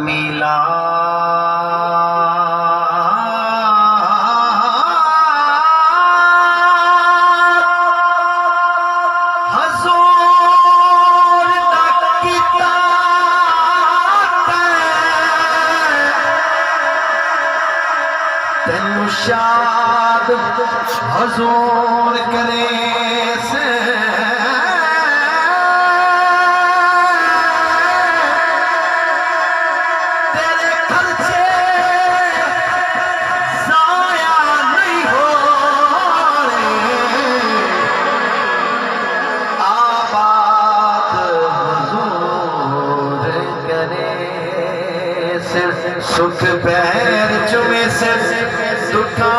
मिला तेनु शाद हजूर करे से तेरे खर्चे जाया नहीं हो आबाद हजूर करे से सुख पैर चुमे से दुखा